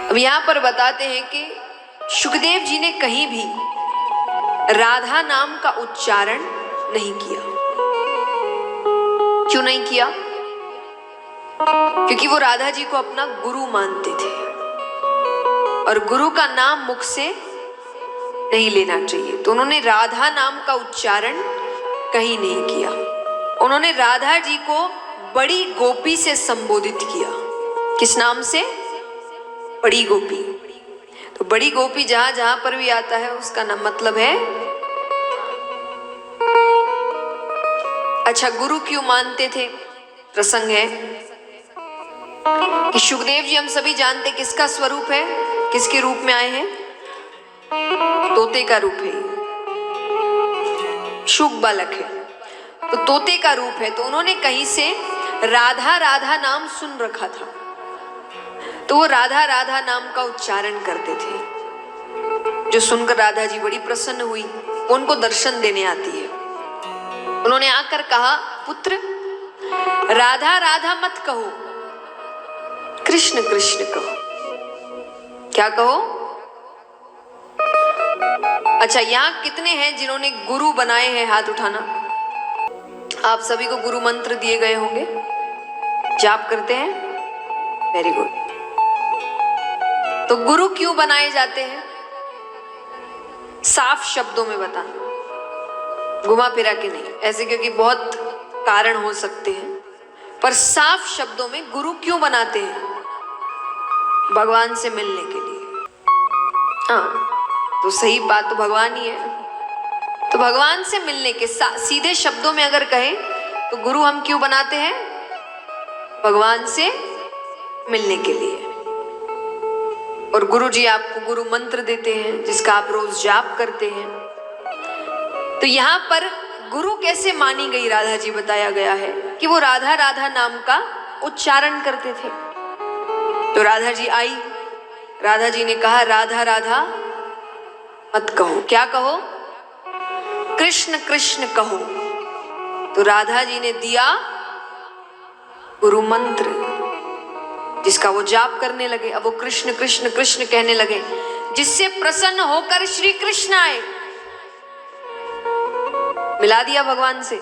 अब यहां पर बताते हैं कि शुकदेव जी ने कहीं भी राधा नाम का उच्चारण नहीं किया। क्यों नहीं किया? क्योंकि वो राधा जी को अपना गुरु मानते थे और गुरु का नाम मुख से नहीं लेना चाहिए। तो उन्होंने राधा नाम का उच्चारण कहीं नहीं किया। उन्होंने राधा जी को बड़ी गोपी से संबोधित किया। किस नाम से? बड़ी गोपी। तो बड़ी गोपी जहां जहां पर भी आता है उसका नाम मतलब है। अच्छा, गुरु क्यों मानते थे? प्रसंग है कि शुकदेव जी हम सभी जानते किसका स्वरूप है, किसके रूप में आए हैं? तोते का रूप है, शुक बालक है, तो तोते का रूप है। तो उन्होंने कहीं से राधा राधा नाम सुन रखा था, तो वो राधा राधा नाम का उच्चारण करते थे, जो सुनकर राधा जी बड़ी प्रसन्न हुई। उनको दर्शन देने आती है। उन्होंने आकर कहा, पुत्र राधा राधा मत कहो, कृष्ण कृष्ण कहो। क्या कहो? अच्छा, यहां कितने हैं जिन्होंने गुरु बनाए हैं? हाथ उठाना। आप सभी को गुरु मंत्र दिए गए होंगे, जाप करते हैं? Very good. तो गुरु क्यों बनाए जाते हैं? साफ शब्दों में बताना, घुमा फिरा के नहीं ऐसे, क्योंकि बहुत कारण हो सकते हैं, पर साफ शब्दों में गुरु क्यों बनाते हैं? भगवान से मिलने के लिए। हाँ, तो सही बात तो भगवान ही है। तो भगवान से मिलने के सीधे शब्दों में अगर कहें तो गुरु हम क्यों बनाते हैं? भगवान से मिलने के लिए। और गुरु जी आपको गुरु मंत्र देते हैं जिसका आप रोज जाप करते हैं। तो यहां पर गुरु कैसे मानी गई राधा जी बताया गया है कि वो राधा राधा नाम का उच्चारण करते थे। तो राधा जी आई, राधा जी ने कहा राधा राधा मत कहो। क्या कहो? कृष्ण कृष्ण कहो। तो राधा जी ने दिया गुरु मंत्र जिसका वो जाप करने लगे। अब वो कृष्ण कृष्ण कृष्ण कहने लगे, जिससे प्रसन्न होकर श्री कृष्ण आए। मिला दिया भगवान से।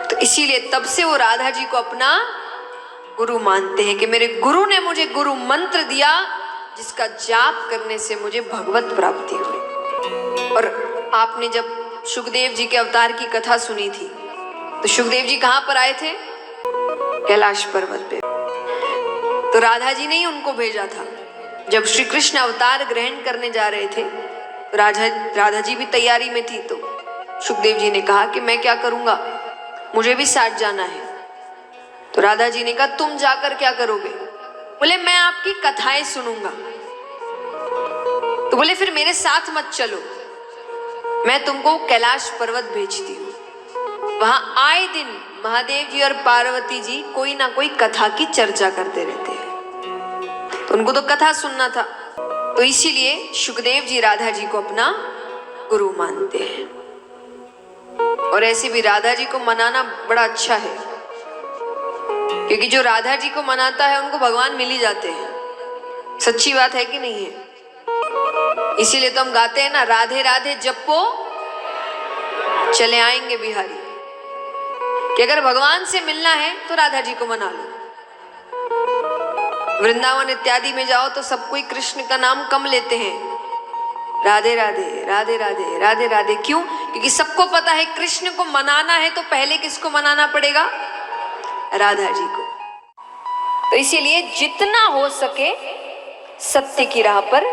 तो इसीलिए तब से वो राधा जी को अपना गुरु मानते हैं कि मेरे गुरु ने मुझे गुरु मंत्र दिया जिसका जाप करने से मुझे भगवत प्राप्ति हुई। और आपने जब शुकदेव जी के अवतार की कथा सुनी थी तो शुकदेव जी कहां पर आए थे? कैलाश पर्वत पे। तो राधा जी ने ही उनको भेजा था। जब श्री कृष्ण अवतार ग्रहण करने जा रहे थे तो राधा जी भी तैयारी में थी। तो शुकदेव जी ने कहा कि मैं क्या करूंगा, मुझे भी साथ जाना है। तो राधा जी ने कहा तुम जाकर क्या करोगे? बोले मैं आपकी कथाएं सुनूंगा। तो बोले फिर मेरे साथ मत चलो, मैं तुमको कैलाश पर्वत भेजती हूँ। वहां आए दिन महादेव जी और पार्वती जी कोई ना कोई कथा की चर्चा करते रहते हैं। तो उनको तो कथा सुनना था। तो इसीलिए शुकदेव जी राधा जी को अपना गुरु मानते हैं। और ऐसे भी राधा जी को मनाना बड़ा अच्छा है, क्योंकि जो राधा जी को मनाता है उनको भगवान मिल ही जाते हैं। सच्ची बात है कि नहीं है? इसीलिए तो हम गाते हैं ना, राधे राधे जपो चले आएंगे बिहारी। कि अगर भगवान से मिलना है तो राधा जी को मना लो। वृंदावन इत्यादि में जाओ तो सब कोई कृष्ण का नाम कम लेते हैं, राधे राधे राधे राधे राधे राधे। क्यों? क्योंकि सबको पता है कृष्ण को मनाना है तो पहले किसको मनाना पड़ेगा? राधा जी को। तो इसीलिए जितना हो सके सत्य की राह पर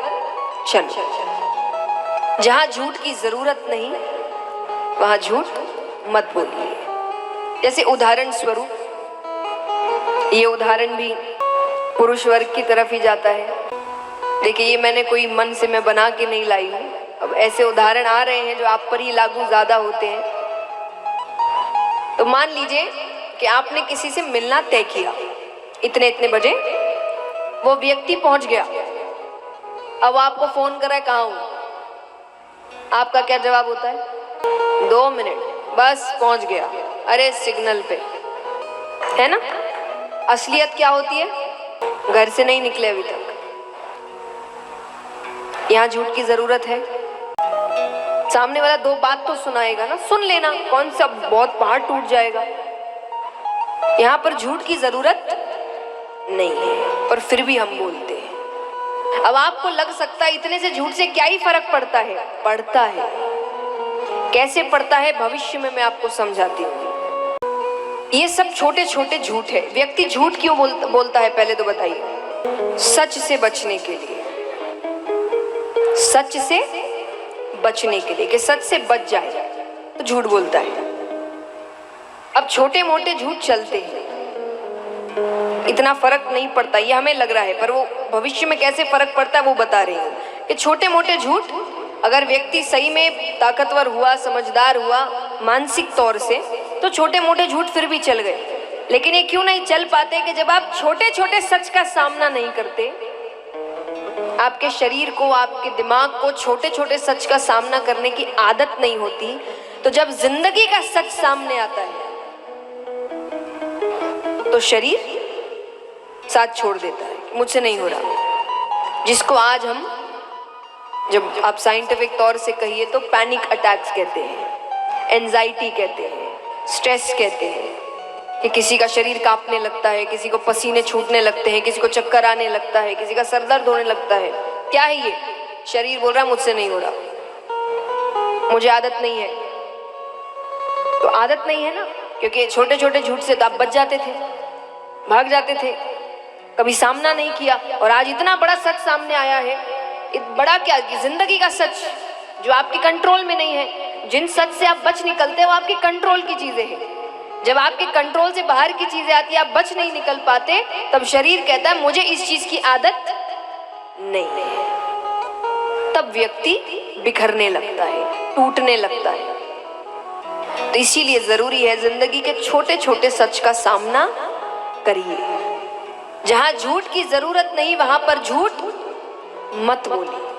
चलो। जहां झूठ की जरूरत नहीं वहां झूठ मत बोलिए। जैसे उदाहरण स्वरूप, ये उदाहरण भी पुरुष वर्ग की तरफ ही जाता है। देखिए, ये मैंने कोई मन से मैं बना के नहीं लाई हूं। अब ऐसे उदाहरण आ रहे हैं जो आप पर ही लागू ज्यादा होते हैं। तो मान लीजिए कि आपने किसी से मिलना तय किया, इतने इतने बजे वो व्यक्ति पहुंच गया। अब आपको फोन कर रहा है, कहाँ हूं? आपका क्या जवाब होता है? 2 मिनट बस पहुंच गया। अरे सिग्नल पे, है ना? असलियत क्या होती है? घर से नहीं निकले अभी तक, यहाँ झूठ की जरूरत है? सामने वाला दो बात तो सुनाएगा ना, सुन लेना, कौन सा बहुत पहाड़ टूट जाएगा। यहाँ पर झूठ की जरूरत नहीं है, पर फिर भी हम बोलते हैं। अब आपको लग सकता है इतने से झूठ से क्या ही फर्क पड़ता है? पड़ता है। कैसे पड़ता है भविष्य में मैं आपको समझाती हूँ। ये सब छोटे छोटे झूठ है। व्यक्ति झूठ क्यों बोलता है पहले तो बताइए? सच से बचने के लिए, सच से बचने के लिए, कि सच से बच जाए तो झूठ बोलता है। अब छोटे मोटे झूठ चलते हैं, इतना फर्क नहीं पड़ता, ये हमें लग रहा है, पर वो भविष्य में कैसे फर्क पड़ता है वो बता रही हूँ। कि छोटे मोटे झूठ, अगर व्यक्ति सही में ताकतवर हुआ, समझदार हुआ मानसिक तौर से, तो छोटे मोटे झूठ फिर भी चल गए। लेकिन ये क्यों नहीं चल पाते? कि जब आप छोटे छोटे सच का सामना नहीं करते, आपके शरीर को, आपके दिमाग को छोटे छोटे सच का सामना करने की आदत नहीं होती, तो जब जिंदगी का सच सामने आता है तो शरीर साथ छोड़ देता है, मुझसे नहीं हो रहा। जिसको आज हम, जब आप साइंटिफिक तौर से कहिए तो पैनिक अटैक्स कहते हैं, एंजाइटी कहते हैं, स्ट्रेस कहते हैं, कि किसी का शरीर कांपने लगता है, किसी को पसीने छूटने लगते हैं, किसी को चक्कर आने लगता है, किसी का सर दर्द होने लगता है। क्या है ये? शरीर बोल रहा है मुझसे नहीं हो रहा, मुझे आदत नहीं है। तो आदत नहीं है ना, क्योंकि छोटे छोटे झूठ से तो आप बच जाते थे, भाग जाते थे, कभी सामना नहीं किया। और आज इतना बड़ा सच सामने आया है, बड़ा क्या, जिंदगी का सच जो आपके कंट्रोल में नहीं है। जिन सच से आप बच निकलते हैं वो आपके कंट्रोल की चीजें हैं। जब आपके कंट्रोल से बाहर की चीजें आती है, आप बच नहीं निकल पाते, तब शरीर कहता है मुझे इस चीज की आदत नहीं है। तब व्यक्ति बिखरने लगता है, टूटने लगता है। तो इसीलिए जरूरी है जिंदगी के छोटे छोटे सच का सामना करिए। जहां झूठ की जरूरत नहीं वहां पर झूठ मत बोलिए।